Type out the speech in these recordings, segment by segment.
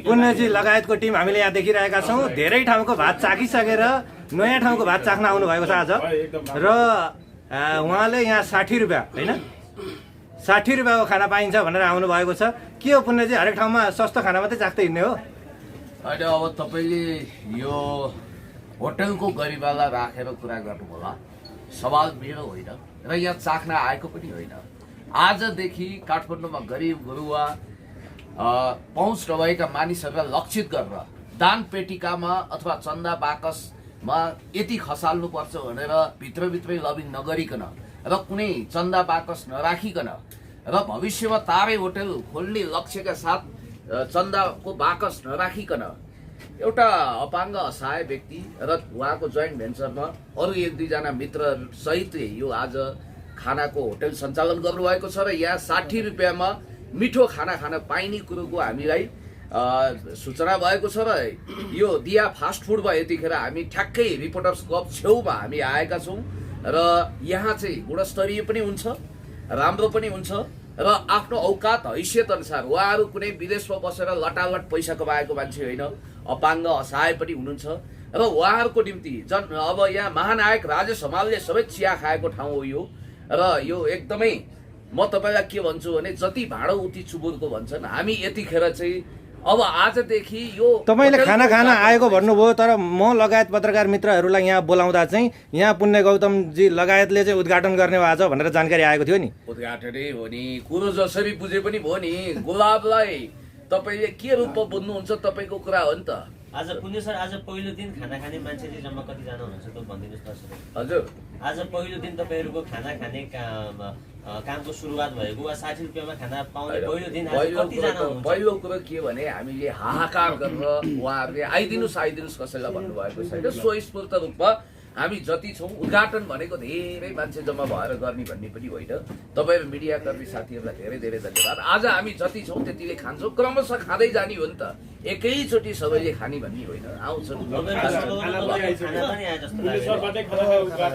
पुण्यजी लगायतको team हामीले यहाँ देखिरहेका छौँ। धेरै ठाउँको भात चाखिसकेर नयाँ ठाउँको भात चाख्न आउनुभएको छ आज र उहाँले यहाँ 60 रुपियाँ होइन 60 रुपियाँको खाना पाइन्छ भनेर आउनुभएको छ। के हो पुण्यजी, हरेक ठाउँमा सस्तो खाना मात्रै चाख्दै हिँड्ने हो? अहिले अब तपाईँले यो होटलको गरिबालाई राखेर कुरा गर्नु होला, सवाल मेरो होइन र यहाँ चाख्न आएको पनि होइन। आजदेखि काठमाडौँमा गरिब गुरुवा पहुँच नभएका मानिसहरूलाई लक्षित गरेर दान पेटिकामा अथवा चन्दा बाकसमा यति खसाल्नुपर्छ भनेर भित्रभित्रै लबिङ नगरिकन र कुनै चन्दा बाकस नराखिकन र भविष्यमा तारै होटल खोल्ने लक्ष्यका साथ चन्दाको बाकस नराखिकन एउटा अपाङ्ग असहाय व्यक्ति र उहाँको जोइन्ट भेन्चरमा अरू 1-2 जना मित्र सहित यो आज खानाको होटल सञ्चालन गर्नुभएको छ र यहाँ 60 रुपियाँमा मिठो खाना खान पाइने कुरोको हामीलाई सूचना भएको छ र यो दिया फास्ट फुडमा यतिखेर हामी ठ्याक्कै रिपोर्टर्स क्लब छेउमा हामी आएका छौँ र यहाँ चाहिँ गुणस्तरीय पनि हुन्छ, राम्रो पनि हुन्छ र आफ्नो औकात हैसियत अनुसार उहाँहरू कुनै विदेशमा बसेर लटालट पैसा कमाएको मान्छे होइन, अपाङ्ग असहाय पनि हुनुहुन्छ र उहाँहरूको निम्ति अब यहाँ महानायक राजेश हमालले सबै चिया खाएको ठाउँ हो यो र यो एकदमै म तपाईँलाई के भन्छु भने जति भाँडो उति चुबुरको भन्छन्, हामी यतिखेर चाहिँ अब आजदेखि यो तपाईँले खाना खान आएको भन्नुभयो, तर म लगायत पत्रकार मित्रहरूलाई यहाँ बोलाउँदा चाहिँ यहाँ पुण्य गौतमजी लगायतले चाहिँ उद्घाटन गर्ने आज भनेर जानकारी आएको थियो नि। उद्घाटनै हो नि, कुरो जसरी बुझे पनि भयो नि। गुलाबलाई तपाईँले के रूपमा बुझ्नुहुन्छ तपाईँको कुरा हो नि त। आज पुण्य सर, आज पहिलो दिन खाना खाने मान्छे चाहिँ जम्मा कतिजना हुनुहुन्छ त भनिदिनुहोस् न। हजुर, आज पहिलो दिन तपाईँहरूको खाना खाने कामको सुरुवात भएको वा 60 रुपियाँमा खाना पाउने पहिलो दिन पहिलो कुरो के भने हामीले हाहाकार गरेर उहाँहरूले आइदिनुहोस् कसैलाई भन्नुभएको छैन। स्वस्फूर्त रूपमा हामी जति छौँ, उद्घाटन भनेको धेरै मान्छे जम्मा भएर गर्ने भन्ने पनि होइन। तपाईँहरू मिडियाकर्मी साथीहरूलाई धेरै धेरै धन्यवाद। आज हामी जति छौँ त्यतिले खान्छौँ, क्रमशः खाँदै जाने हो नि त, एकैचोटि सबैले खाने भन्ने होइन। आउँछन्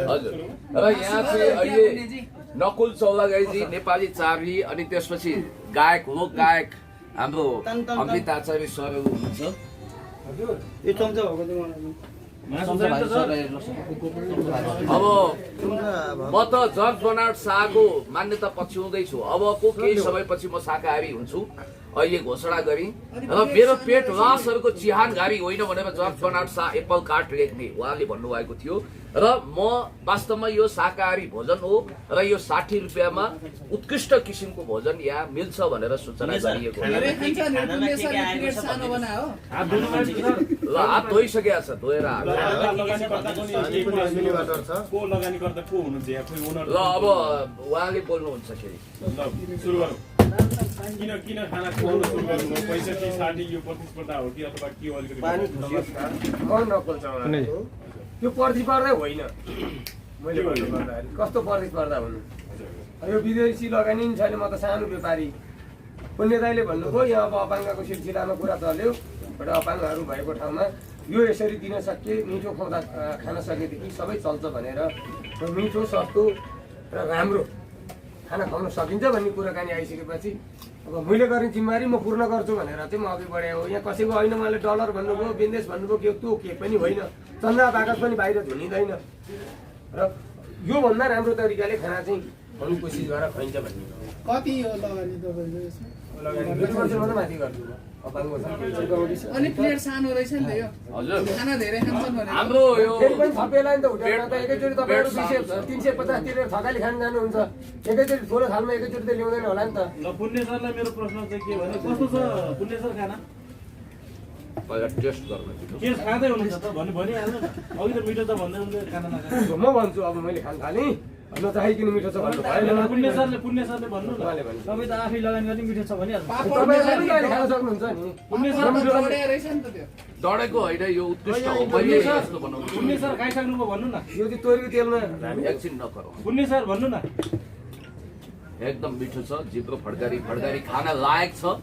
हजुर। र यहाँ चाहिँ अहिले नकुल चौलागाईजी नेपाली चार्ली अनि त्यसपछि गायक लोक गायक हाम्रो अमृत आचार्य सरहरू हुनुहुन्छ। अब म त जर्ज बर्नार्ड शाहको मान्यता पछ्याउँदैछु। अबको केही समयपछि म शाकाहारी हुन्छु अहिले घोषणा गरी र मेरो पेट लासहरूको चिहानघारी होइन भनेर George Bernard Shaw apple cart लेख्ने उहाँले भन्नुभएको थियो र म वास्तवमा यो शाकाहारी भोजन हो र यो 60 रुपियाँमा उत्कृष्ट किसिमको भोजन यहाँ मिल्छ भनेर सूचना गरिएको हो। ल हात धोइसकेका छ, धोएर ल अब उहाँले बोल्नुहुन्छ फेरि। किन खाना खुवाउन सुरु गर्नु? पैसा कि 60 यो प्रतिस्पर्धा हो कि अथवा के हो? अलिकति म नकुल चौलागाई हो। यो प्रतिस्पर्धा होइन, मैले भन्नुपर्दाखेरि कस्तो प्रतिस्पर्धा भन्नु, यो विदेशी लगानी नि छैन। म त सानो व्यापारी। पुण्य दाइले भन्नुभयो यहाँ अब अपाङ्गको सिलसिलामा कुरा चल्यो, एउटा अपाङ्गहरू भएको ठाउँमा यो यसरी दिन सके, मिठो खुवाउँदा खान सकेदेखि सबै चल्छ भनेर मिठो सस्तो र राम्रो खाना खुवाउन सकिन्छ भन्ने कुराकानी आइसकेपछि अब मैले गर्ने जिम्मेवारी म पूर्ण गर्छु भनेर चाहिँ म अघि बढे हो। यहाँ कसैको होइन, उहाँले डलर भन्नुभयो, विदेश भन्नुभयो, के त्यो के पनि होइन, चन्दा बाकस पनि बाहिर झुलिँदैन र योभन्दा राम्रो तरिकाले खाना चाहिँ खुवाउने कोसिस गरेर खुवाइन्छ भन्ने। कति हो लगानी तपाईँको यसमा? लगानी 2 वर्षभन्दा माथि गर्छु म। अनि प्लेट सानो रहेछ नि त यो, खाना धेरै खान्छन् भने हाम्रो यो पनि थपेला नि त होटेलमा त एकैचोटि तपाईँहरू 200-350 तिरेर थकाली खान जानुहुन्छ, एकैचोटि ठुलो थालमा एकैचोटि त ल्याउँदैन होला नि त। ल पुण्य सरलाई मेरो प्रश्न चाहिँ के भने कस्तो छ पुण्य सर खाना? पहिला टेस्ट गर्न के खाँदै हुनुहुन्छ त भनिहाल्नु। अघि त मिठो त भन्दै हुँदै खाना नखानु। म भन्छु अब मैले खान थालेँ, नचाहिकन मिठो छ भन्नु भएन। पुण्य सरले भन्नु न, तपाईँ त आफै लगानी गर्ने मिठो छ भनिहाल्नु। तपाईँले पनि खान सक्नुहुन्छ नि। पुण्य सर रहेछ नि त त्यो डढेको होइन, यो उत्कृष्ट हो। मैले यस्तो बनाउँछु। पुण्य सर खाइसक्नुभयो भन्नु न। यो चाहिँ तोरीको तेलमा एकछिन नगरौँ। पुण्य सर भन्नु न। एकदम मिठो छ, जिब्रो फड्कारी फड्कारी खान लायक छ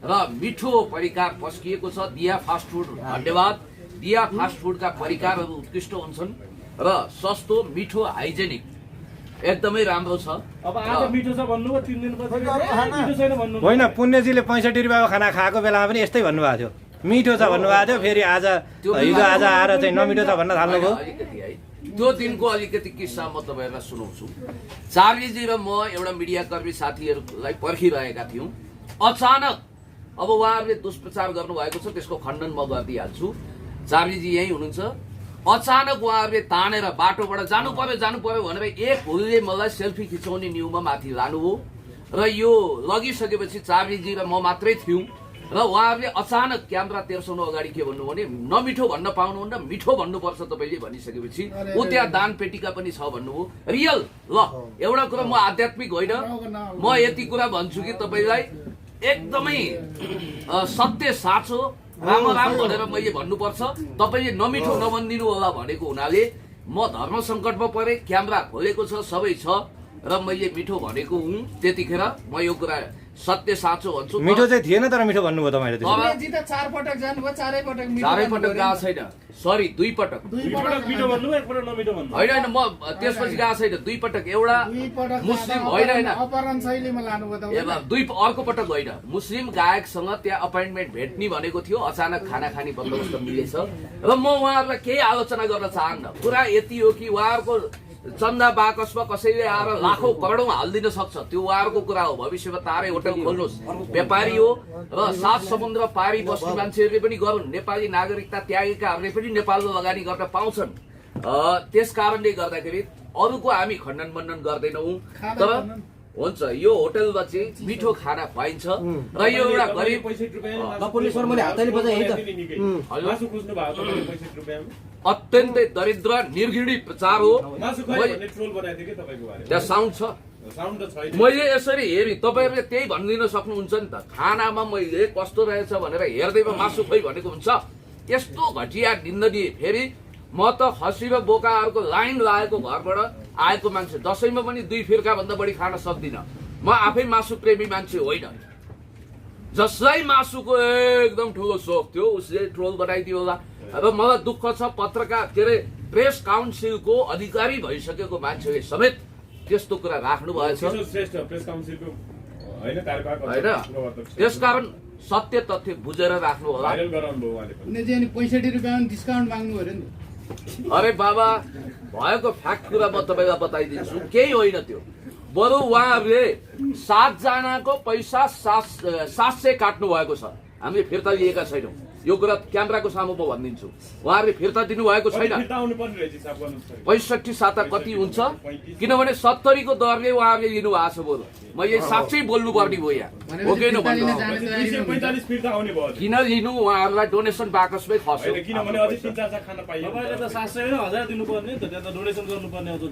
र मिठो परिकार पस्किएको छ। दिया फास्ट फुड धन्यवाद। दिया फास्ट फुडका परिकारहरू उत्कृष्ट हुन्छन् र सस्तो, मिठो, हाइजेनिक एकदमै राम्रो छ। अब आज मिठो छ भन्नुभयो 3 दिनपछि मिठो छैन भन्नु होइन, पुण्यजीले 65 रुपियाँको खाना खाएको बेलामा पनि यस्तै भन्नुभएको थियो, मिठो छ भन्नुभएको थियो। फेरि आज हिजो आज आएर चाहिँ नमिठो छ भन्न थाल्नुभयो। अलिकति है त्यो दिनको अलिकति किस्सा म तपाईँहरूलाई सुनाउँछु। चार्लीजी र म एउटा मिडियाकर्मी साथीहरूलाई पर्खिरहेका थियौँ। अचानक अब उहाँहरूले दुष्प्रचार गर्नुभएको छ, त्यसको खण्डन म गरिदिइहाल्छु। चार्लीजी यहीँ हुनुहुन्छ। अचानक उहाँहरूले तानेर बाटोबाट जानु पर्यो भनेर एक भुलले मलाई सेल्फी खिचाउने न्युमा माथि लानुभयो र यो लगिसकेपछि चार्लीजी र म मात्रै थियौँ र उहाँहरूले अचानक क्यामेरा तेर्साउनु अगाडि के भन्नु भने नमिठो भन्न पाउनुहुन्न, मिठो भन्नुपर्छ तपाईँले भनिसकेपछि ऊ त्यहाँ दान पेटिका पनि छ भन्नुभयो। रियल ल एउटा कुरा म आध्यात्मिक होइन, म यति कुरा भन्छु कि तपाईँलाई एकदमै सत्य साँचो राम भनेर मैले भन्नुपर्छ। तपाईँले नमिठो नभनिदिनु होला भनेको हुनाले म धर्म सङ्कटमा परे, क्यामेरा खोलेको छ, सबै छ र मैले मिठो भनेको हुँ। त्यतिखेर म यो कुरा सत्य साँचो भन्छु। मिठो चाहिँ थिएन तर मिठो भन्नुभयो तपाईँले। पुण्यजी त 4 पटक जानुभयो, 4 पटक मिठो चारै पटक गएको छैन, सरी 2 पटक। मिठो भन्नुभयो, एकपल्ट नमिठो भन्नु होइन म त्यसपछि गएको छैन, 2 पटक। एउटा मुस्लिम होइन अपहरण शैलीमा लानुभयो त अर्को पटक होइन, मुस्लिम गायकसँग त्यहाँ अपोइन्टमेन्ट भेट्ने भनेको थियो। अचानक खाना खाने बन्दोबस्त मिलेछ र म उहाँहरूलाई केही आलोचना गर्न चाहन्न। कुरा यति हो कि उहाँहरूको चन्दा बाकसमा कसैले आएर लाखौँ करोडौँ हालिदिन सक्छ, त्यो उहाँहरूको कुरा हो। भविष्यमा तारै होटल खोल्नुहोस्, व्यापारी हो र 7 समुद्र पारी बस्ने मान्छेहरूले पनि गरून्, नेपाली नागरिकता त्यागेकाहरूले पनि नेपालमा लगानी गर्न पाउँछन्। त्यस कारणले गर्दाखेरि अरूको हामी खण्डन मण्डन गर्दैनौँ। तर हुन्छ यो होटलमा चाहिँ मिठो खाना खुवाइन्छ र यो एउटा गरिब अत्यन्तै दरिद्र निर्घृणी प्रचार हो। त्यहाँ साउन्ड छ, मैले यसरी हेरेँ, तपाईँहरूले त्यही भनिदिन सक्नुहुन्छ नि त। खानामा मैले कस्तो रहेछ भनेर हेर्दैमा मासु खोइ भनेको हुन्छ। यस्तो घटिया निन्दनीय। फेरि म त खसी र बोकाहरूको लाइन लागेको घरबाट आएको मान्छे, दसैँमा पनि 2 फिर्काभन्दा बढी खान सक्दिनँ। म आफै मासु प्रेमी मान्छे होइन। जसलाई मासुको एकदम ठुलो सोख थियो उसले ट्रोल बनाइदियो होला। अब मलाई दुःख छ, पत्रकार के अरे प्रेस काउन्सिलको अधिकारी भइसकेको मान्छेले समेत त्यस्तो कुरा राख्नु भएछ होइन। त्यसकारण सत्य तथ्य बुझेर राख्नु होला। 65 रुपियाँमा डिस्काउन्ट माग्नु पर्यो नि। अरे बाबा, भएको फ्याक्ट कुरा म तपाईँलाई बताइदिन्छु, केही होइन त्यो। बरु उहाँहरूले 7 जनाको पैसा 700 काट्नु भएको छ, हामीले फिर्ता लिएका छैनौँ। यो कुरा क्यामेराको सामु म भनिदिन्छु, उहाँहरूले फिर्ता दिनुभएको छैन। 65 साता कति हुन्छ, किनभने 70 को दरले उहाँहरूले लिनु भएको छ। बरु मैले साँच्चै बोल्नु पर्ने भयो यहाँ, हो कि होइन भन्नु। किन लिनु, उहाँहरूलाई डोनेसन बाकसमै खस्यो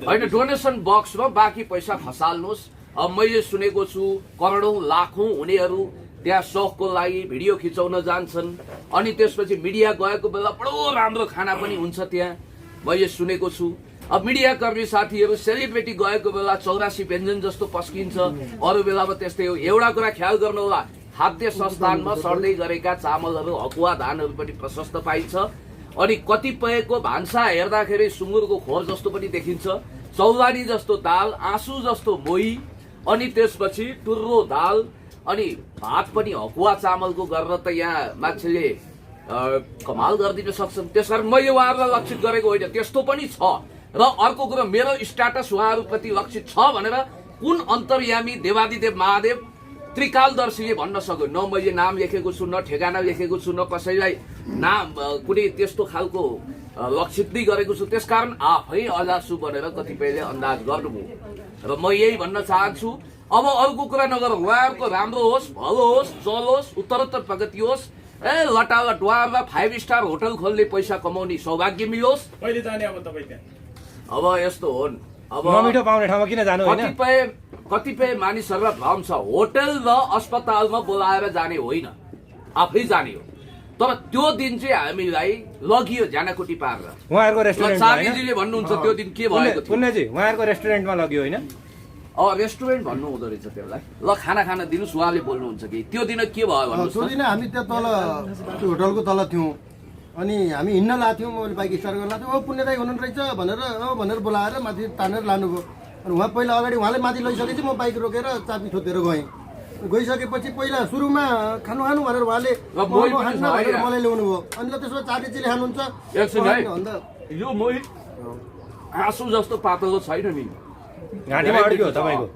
होइन, डोनेसन बक्समा बाँकी पैसा खसाल्नुहोस्। अब मैले सुनेको छु करोडौँ लाखौँ हुनेहरू त्यहाँ सोखको लागि भिडियो खिचाउन जान्छन्, अनि त्यसपछि मिडिया गएको बेला बडो राम्रो खाना पनि हुन्छ त्यहाँ, मैले सुनेको छु। अब मिडिया कर्मी साथीहरू सेलिब्रेटी गएको बेला 84 व्यञ्जन जस्तो पस्किन्छ, अरू बेलामा त्यस्तै हो। एउटा कुरा ख्याल गर्नु होला, खाद्य संस्थानमा सर्दै गरेका चामलहरू, हकुवा धानहरू पनि प्रशस्त पाइन्छ। अनि कतिपयको भान्सा हेर्दाखेरि सुँगुरको खोर जस्तो पनि देखिन्छ, चौलानी जस्तो दाल, आँसु जस्तो मोही, अनि त्यसपछि टुर्रो दाल, अनि भात पनि हकुवा चामलको गरेर त यहाँ मान्छेले कमाल गरिदिन सक्छन्। त्यसकारण मैले उहाँहरूलाई लक्षित गरेको होइन, त्यस्तो पनि छ। र अर्को कुरो, मेरो स्ट्याटस उहाँहरूप्रति लक्षित छ भनेर कुन अन्तर्यामी देवादिदेव महादेव त्रिकालदर्शीले भन्न सक्यो? न मैले नाम लेखेको छु, न ठेगाना लेखेको छु, न कसैलाई नाम कुनै त्यस्तो खालको लक्षित नै गरेको छु। त्यसकारण आफै अजासु भनेर कतिपयले अन्दाज गर्नुभयो र म यही भन्न चाहन्छु। अब अरूको कुरा नगरौँ, उहाँहरूको राम्रो होस्, भलो होस्, चलोस्, उत्तरोत्तर प्रगति होस्। लटालट उहाँहरूलाई 5 स्टार होटल खोल्ने पैसा कमाउने सौभाग्य मिलोस्। कहिले जाने अब तपाईँ त्यहाँ? अब यस्तो हो, अब नमिठो पाउने ठाउँमा किन जानु होइन? कतिपय मानिसहरूलाई भ्रम छ, होटल र अस्पतालमा बोलाएर जाने होइन, आफै जाने हो। तर त्यो दिन चाहिँ हामीलाई लगियो ज्यानाकुटी पारेर। उहाँहरूको रेस्टुरेन्टमा चार्लीजीले भन्नुहुन्छ त्यो दिन के भएको थियो? पुण्यजी, उहाँहरूको रेस्टुरेन्टमा लग्यो होइन? रेस्टुरेन्ट भन्नु हुँदो रहेछ त्यसलाई। ल खाना खान दिनुहोस्, उहाँले बोल्नुहुन्छ कि त्यो दिन के भयो भन्नुहोस्। त्यो दिन हामी त्यहाँ तल त्यो होटलको तल थियौँ, अनि हामी हिँड्न लाथ्यौँ। मैले बाइक स्टार्ट गर्न लाथ्यौँ, पुण्य दाइ हुनुहुन्छ रहेछ भनेर बोलाएर माथि तानेर लानुभयो। अनि उहाँ पहिला अगाडि उहाँले माथि लैसकेपछि म बाइक रोकेर चाबी ठोकेर गएँ। गइसकेपछि पहिला सुरुमा खानु भनेर उहाँले खान्न भनेर मलाई ल्याउनु भयो। अनि ल त्यसो भए चाबी चिले खानुहुन्छ एकछिन है भन्दा यो मोही आँसु जस्तो पातलो छैन नि, घाँटीमा अड्क्यो तपाईँको।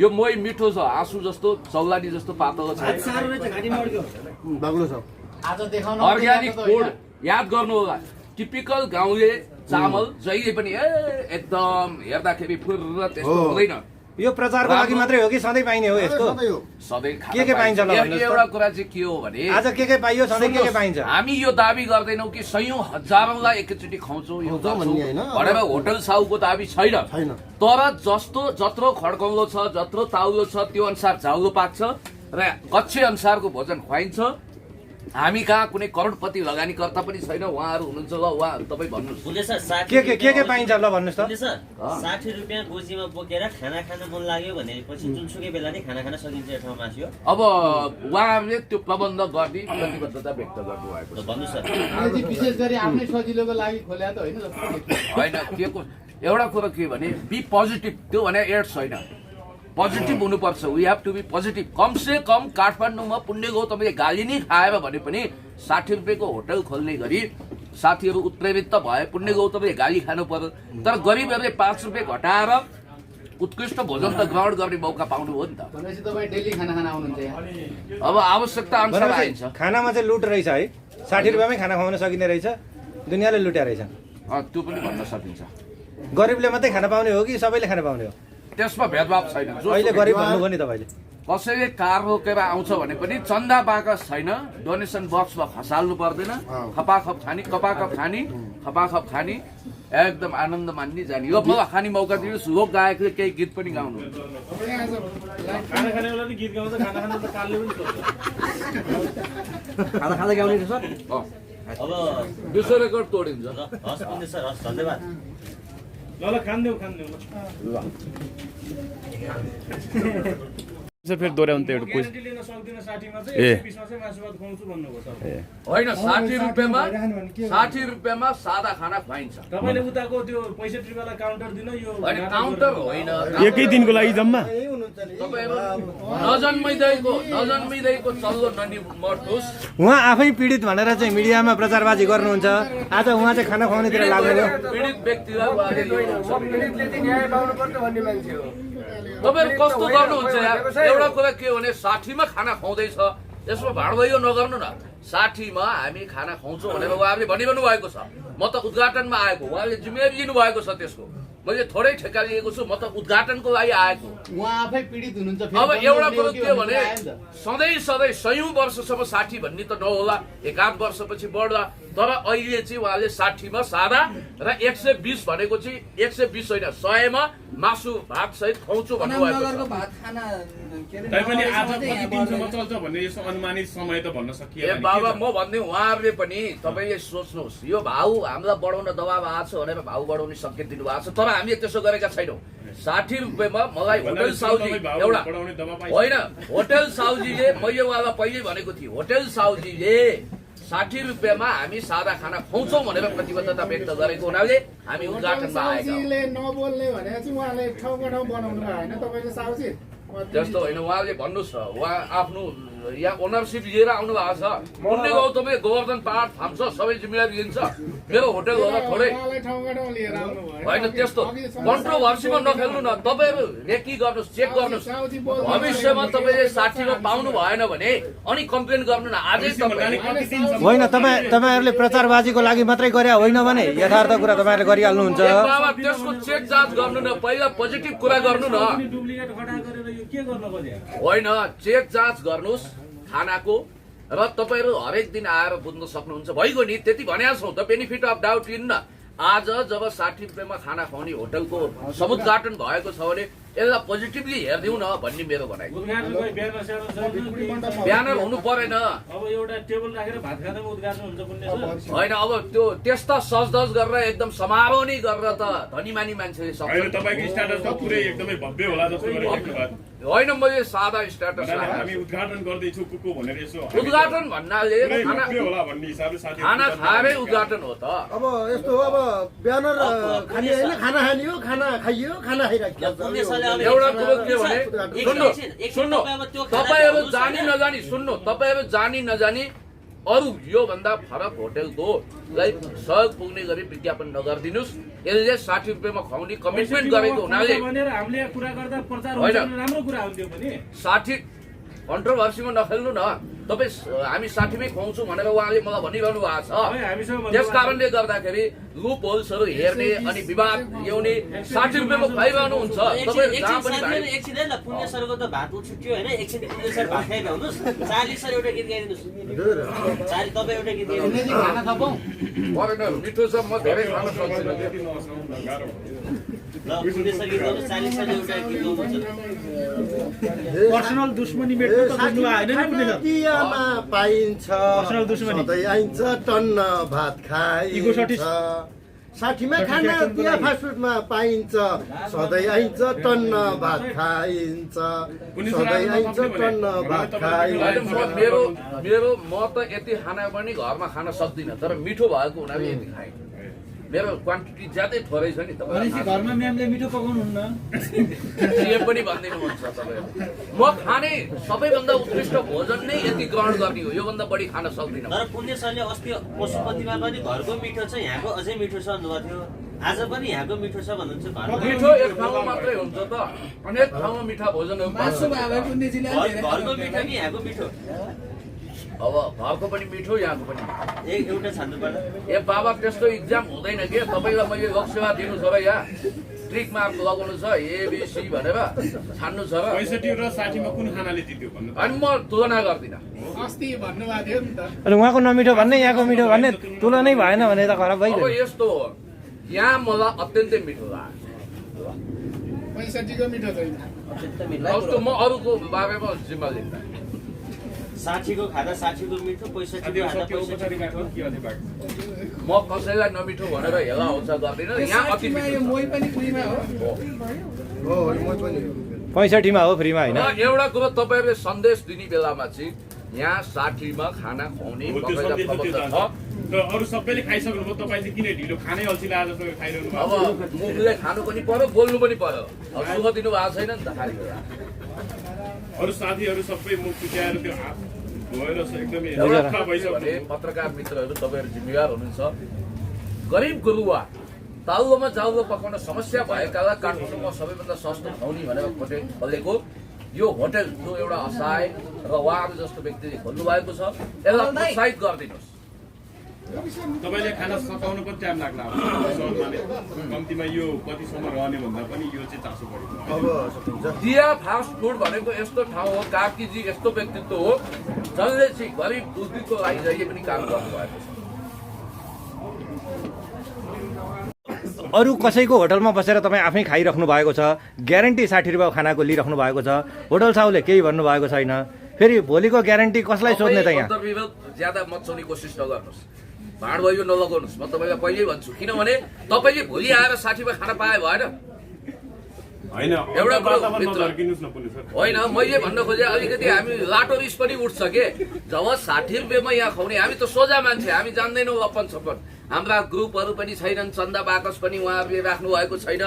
यो मोही मिठो छ, आँसु जस्तो चौलानी जस्तो पातलो छैन। बाग्लो छ। अर्ग्यानिक फुड याद गर्नु होला, टिपिकल गाउँले चामल जहिले पनि एकदम हेर्दाखेरि फुर्र त्यस्तो हुँदैन। यो प्रचारको लागि मात्रै हो कि सधैँ पाइने हो यस्तो? सधैँ के पाइन्छ ल भन्नुहोस् त? एउटा कुरा चाहिँ के हो भने आज के पाइयो, सधैँ के पाइन्छ? हामी यो दाबी गर्दैनौँ कि सयौं हजारौंलाई एकैचोटि खुवाउँछौँ यो भनेर होटल साउको दाबी छैन। तर जत्रो खड्कौलो छ, जत्रो ताउलो छ, त्यो अनुसार झाउलो पाक्छ र कच्चे अनुसारको भोजन खुवाइन्छ। हामी कहाँ कुनै करोडपति लगानीकर्ता पनि छैन, उहाँहरू हुनुहुन्छ। ल उहाँ तपाईँ भन्नुहोस् के पाइन्छ ल भन्नुहोस् त? सर 60 रुपियाँ गोजीमा बोकेर खाना खान मन लाग्यो भनेपछि जुनसुकै बेला नै खाना खान सकिन्छ यो ठाउँमा थियो। अब उहाँहरूले त्यो प्रबन्ध गर्ने प्रतिबद्धता व्यक्त गर्नुभएको छ। भन्नु सर, विशेष गरी आफ्नै सजिलोको लागि खोल्या त होइन होइन के को एउटा कुरो के भने बी पोजिटिभ, त्यो भने एड्स होइन, पोजिटिभ हुनुपर्छ। We have to be positive. कमसे कम काठमाडौँमा पुण्य गाउँ तपाईँले गाली नै खाएर भने पनि 60 रुपियाँको होटल खोल्ने गरी साथीहरू उत्प्रेरित त भए पुण्य गाउँ तपाईँले गाली खानु पर्यो। तर गरिबहरूले 5 रुपियाँ घटाएर उत्कृष्ट भोजन त ग्रहण गर्ने मौका पाउनु हो नि त। तपाईँ डेली खाना खान आउनुहुन्छ यहाँ? अब आवश्यकता अनुसार आइन्छ। खानामा चाहिँ लुट रहेछ है, 60 रुपियाँमै खाना खुवाउन सकिने रहेछ, दुनियाँले लुट्या रहेछ। त्यो पनि भन्न सकिन्छ। गरिबले मात्रै खाना पाउने हो कि सबैले खाना पाउने हो? त्यसमा भेदभाव छैन। अहिले गरिब भन्नुभयो नि तपाईँले। कसैले कार रोकेर आउँछ भने पनि चन्दा बाकस छैन, डोनेसन बक्समा खसाल्नु पर्दैन, खपाखप खानी कपाकप खानी खपाखप खानी एकदम आनन्द मान्ने जाने। यो मलाई खाने मौका दिनुहोस्, लोक गायकले केही गीत पनि गाउनु। खाना खाने बेला नि गीत गाउँछ, खाना खानु त कालले पनि सोध्छ। खाना खाँदै गाउने सर? अब विश्व रेकर्ड तोडिन्छ। हस् पुण्य सर, हस् धन्यवाद। ल खान्देऊ फेरि दोहोऱ्याउनु त एउटा पैसा लिन सक्दिन 60 मा चाहिँ 120 मा चाहिँ मासु भात खुवाउँछु भन्नुभयो सर। होइन 60 रुपियाँमा सादा खाना खुवाइन्छ। तपाईले उताको त्यो 65 वाला काउन्टर दिन यो होइन काउन्टर होइन, एकै दिनको लागि जम्मा तपाईहरु नजन्मिँदैको चल्लो ननी मर्नुहोस्। उहाँ आफै पीडित भनेर चाहिँ मिडियामा प्रचारबाजी गर्नुहुन्छ, आज उहाँ चाहिँ खाना खुवाउनेतिर लाग्नुभयो। पीडित व्यक्तिलाई उहाँले लिनुहुन्छ। पीडितले चाहिँ न्याय पाउनुपर्छ भन्ने मान्छे हो। तपाईहरु कस्तो गर्नुहुन्छ यार? एउटा कुरा के हो भने 60 मा खाना खुवाउँदैछ, यसमा भाँडभैयो नगर्नु न। 60 मा हामी खाना खुवाउँछौँ भनेर उहाँहरूले भनिरहनु भएको छ। म त उद्घाटनमा आएको, उहाँले जिम्मेवारी लिनु भएको छ त्यसको। मैले थोरै ठेक्का लिएको छु, म त उद्घाटनको लागि आएको। उहाँ आफै पीडित हुनुहुन्छ। अब एउटा कुरो के भने सधैँ सयौं वर्षसम्म 60 भन्ने त नहोला, 1-8 वर्षपछि बढ्ला। तर अहिले चाहिँ उहाँले 60 मा सादा र 120 भनेको चाहिँ 120 होइन 100 मा मासु भात सहित खुवाउँछु भन्नुभएको छ। तैपनि आज कति दिनसम्म चल्छ भन्ने यसो अनुमानित समय त भन्न सकिएन। ए बाबा म भन्दै उहाँहरूले पनि तपाईँले सोच्नुहोस्, यो भाउ हामीलाई बढाउन दबाब आएको छ भनेर भाउ बढाउने सङ्केत दिनुभएको छ। तर हामीले त्यसो गरेका छैनौँ। 60 रुपियाँमा मलाई होटल साउजी एउटा होइन, होटल साउजीले मैले उहाँलाई पहिले भनेको थिएँ, होटल साउजीले 60 रुपियाँमा हामी सादा खाना खुवाउँछौँ भनेर प्रतिबद्धता व्यक्त गरेको हुनाले हामी उद्घाटनमा आएका हौँ। नबोल्ने भने चाहिँ उहाँले ठाउँको ठाउँ बनाउनु होइन तपाईँले साउजी त्यस्तो होइन। उहाँले भन्नुहोस् न, उहाँ आफ्नो यहाँ ओनरसिप लिएर आउनु भएको छ। पुण्य गाउँ तपाईँ गोवर्धन पहाड थाम्छ, सबै जिम्मेवारी लिन्छ। मेरो होटल होला थोरै होइन, त्यस्तो कन्ट्रोभर्सीमा नखेल्नु न। तपाईँहरू रेकी गर्नुहोस्, चेक गर्नुहोस्। भविष्यमा तपाईँले 60 मा पाउनु भएन भने अनि कम्प्लेन गर्नु न। आजै होइन, तपाईँहरूले प्रचारबाजीको लागि मात्रै गरे होइन भने यथार्थ कुरा तपाईँहरूले गरिहाल्नुहुन्छ। बाबा त्यसको चेक जाँच गर्नु न, पहिला पोजिटिभ कुरा गर्नु न। डुप्लिकेट खडा गरेर यो के गर्न खोज्यो? होइन, चेक जाँच गर्नुहोस् खानाको, र तपाईँहरू हरेक दिन आएर बुझ्न सक्नुहुन्छ। भइगयो नि, त्यति भनेका छौँ त, बेनिफिट अफ डाउट लिनु न। आज जब 60 रुपियाँमा खाना खुवाउने होटलको समुद्घाटन भएको छ भने यसलाई पोजिटिभली हेरिदिउँ न भन्ने मेरो भनाइ। ब्यानर हुनु परेन। अब एउटा टेबल राखेर भात खाँदा उद्घाटन हुन्छ पुण्य सर? होइन, अब त्यो त्यस्ता सजधज गरेर एकदम समारोह नै गरेर त धनीमानी मान्छेले सक्छ। तपाईँको स्ट्याटस त पुरै एकदमै भव्य होला जस्तो गरेर होइन मैले सादा स्ट्याटस हामी उद्घाटन गर्दैछौँ को भनेर यसो उद्घाटन भन्नाले होला भन्ने हिसाबले साथी खाना खाएरै उद्घाटन हो त। अब यस्तो हो, अब ब्यानर खाने होइन, खाना खाने हो, खाना खाइयो, खाना खाइराख्यो। एउटा कुरो के भने सुन्नु तपाईँहरू जानी नजानी तपाईँहरू जानी नजानी अरू योभन्दा फरक होटेलकोलाई सहयोग पुग्ने गरी विज्ञापन नगरिदिनुहोस्। यसले 60 रुपियाँमा खुवाउने कमिटमेन्ट गरेको हुनाले हामीले कुरा गर्दा प्रचार होइन, राम्रो कुरा हुन्थ्यो पनि 60 कन्ट्रोभर्सीमा नखेल्नु न। तपाईँ हामी 60 मै खुवाउँछौँ भनेर उहाँले मलाई भनिरहनु भएको छ। त्यस कारणले गर्दाखेरि लुप होल्सहरू हेर्ने अनि विवाद ल्याउने 60 रुपियाँमा खुवाइरहनुहुन्छ। तपाईँ जहाँ पनि एकछिन है ल, पुण्य सरको त भात छुट्यो होइन, एकछिन पुण्य सर भात खाइरहनुहोस्। चार्ली सर एउटा गीत गाइदिनुहोस्। चार्ली तपाईँ एउटा गीत गाइदिनुहोस्। खाना थपौँ परेन, मिठो छ, म धेरै खान सक्दिनँ। ल पुण्य सर गीत गाउनुहोस्, चार्ली सर एउटा गीत गाउनुहुन्छ। पर्सनल दुश्मनी मेट्नु त बुझ्नु भएन नि पुण्य सर। दियामा पाइन्छ पर्सनल दुश्मनी। सधैँ आइन्छ टन्न भात इगो खाइन्छ। सटिस। 60 मा खाना दिया फास्टफुडमा पाइन्छ सधैँ आइन्छ टन्न भात खाइन्छ। सधैँ आइन्छ टन्न भात खाइन्छ। मेरो म त यति खाना पनि घरमा खान सक्दिनँ, तर मिठो भएको हुनाले यति खाएँ। मेरो क्वान्टिटी ज्यादै थोरै छ नि। भनेपछि घरमा म्यामले मिठो पकाउनुहुन्न। सिएम पनि भनिदिनु मन छ तपाईँहरू। म खाने सबैभन्दा उत्कृष्ट भोजन नै यति ग्रहण गर्ने हो, योभन्दा बढी खान सक्दिनँ। तर पुण्य सरले अस्ति पशुपतिमा पनि घरको मिठो छ, यहाँको अझै मिठो छ भन्नुभएको थियो। आज पनि यहाँको मिठो छ भन्नुहुन्छ। मिठो एक ठाउँमा मात्रै हुन्छ त, अनेक ठाउँमा मिठा भोजनहरू पाउँछ। घरको मिठो कि यहाँको मिठो? अब घरको पनि मिठो, यहाँको पनि एउटा छान्नु पर्दा ए बाबा त्यस्तो इक्जाम हुँदैन के। तपाईँलाई मैले लोकसेवा दिनु छ र यहाँ ट्रिक मार्क लगाउनु छ एबिसी भनेर छान्नु छ र। 65 र 60 मा कुन खानाले जित्यो भन्नु? अनि म तुलना गर्दिनँ। अस्ति भन्नुभएको थियो नि त। अनि उहाँको नमिठो भन्ने यहाँको मिठो भन्ने तुलनै भएन भने त खराब अब भइगयो। यस्तो हो, यहाँ मलाई अत्यन्तै मिठो लाग्यो। 65 को मिठो छैन। अब म अरूको बारेमा जिम्मा लिन्छु। 60 को खाँदा 60 को मिठो, 65 को खाँदा 65 को मिठो। म कसैलाई नमिठो भनेर हेला हुन्छ गर्दिनँ। यहाँ अति मिठो छ। मोही पनि फ्रीमा हो। हो म पनि 65 मा हो, फ्रीमा होइन। र एउटा कुरो तपाईँहरूले सन्देश दिने बेलामा चाहिँ यहाँ 60 मा खाना खुवाउने तपाईँलाई प्रबन्ध छ। तर अरू सबैले खाइसक्नुभयो, तपाईँ चाहिँ किन ढिलो खानै अल्छिला आज तपाईँ खाइरहनु अब भएको? मुखले खानु पनि पर्यो, बोल्नु पनि पर्यो। अब सुख दिनु भएको छैन नि त खाली कुरा। अरू साथीहरू सबै मुख चुक्याएर त्यो भएर एकदमै एउटा रक्का भने भइसक्यो। पत्रकार मित्रहरू तपाईँहरू जिम्मेवार हुनुहुन्छ। गरिब गुरुवा तालुमा जाउलो पकाउन समस्या भएकालाई काठमाडौँमा सबैभन्दा सस्तो खुवाउने भनेर खोलेको यो होटेल जो एउटा असहाय र उहाँहरू जस्तो व्यक्तिले खोल्नु भएको छ, यसलाई प्रोत्साहित गरिदिनुहोस्। तपाईँले खाना सकाउनु पनि टाइम लाग्ला कम्तीमा यो कतिसम्म रहने भन्दा पनि यो चाहिँ चासो परेको। अब सकिन्छ। दिया फास्ट फुड भनेको यस्तो ठाउँ हो, कार्कीजी यस्तो व्यक्तित्व हो जसले चाहिँ गरिब दुःखीको लागि जहिले पनि काम गर्नुभएको छ। अरू कसैको होटलमा बसेर तपाईँ आफै खाइराख्नु भएको छ, ग्यारेन्टी 60 रुपियाँ खानाको लिइराख्नु भएको छ, होटल साउले केही भन्नुभएको छैन। फेरि भोलिको ग्यारेन्टी कसलाई सोध्ने त यहाँ? अन्तर्विरोध ज्यादा मचाउने कोसिस नगर्नुहोस्, भाँड भयो नलगाउनुहोस्। म तपाईँलाई पहिल्यै भन्छु, किनभने तपाईँले भोलि आएर 60 रुपियाँ खाना पाए भएन। होइन एउटा कुरो नझर्किनुहोस् न पुलिस सर। होइन, मैले भन्न खोजेँ अलिकति हामी लाटो रिस पनि उठ्छ के। जब 60 रुपियाँमा यहाँ खुवाउने, हामी त सोझा मान्छे, हामी जान्दैनौँ लप्पन छप्पन। हाम्रा ग्रुपहरू पनि छैनन्, चन्दा बाकस पनि उहाँहरूले राख्नु भएको छैन।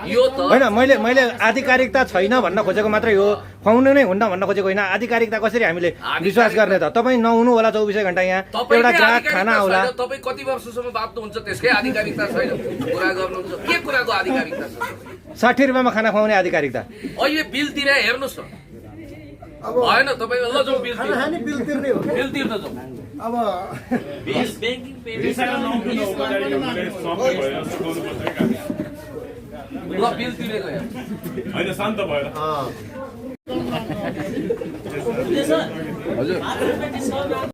यो त होइन, मैले आधिकारिकता छैन भन्न खोजेको मात्रै हो, खुवाउनु नै हुन्न भन्न खोजेको होइन। आधिकारिकता कसरी हामीले विश्वास गर्ने त? तपाईँ नहुनु होला 24 घन्टा यहाँ, एउटा ग्राहक खाना होला। तपाईँ कति वर्षसम्म बाँच्नुहुन्छ त्यसकै आधिकारिकता छैन कुरा गर्नुहुन्छ? के कुराको आधिकारिकता छ? 60 रुपियाँमा खाना खुवाउने आधिकारिकता अहिले बिलतिर हेर्नुहोस् न। अब भएन तपाईँ ल जाउँ बिल खाना खाने बिल तिर्ने हो। बिल तिर्न जाउँ। अब ब्याङ्किङ पेमेन्ट भिसाको नहुनु औपचारिक हामीले समय भएर सिकाउनुपर्छ है काम। ल बिल तिरेको यहाँ। होइन शान्त भएर हजुर डिस्काउन्ट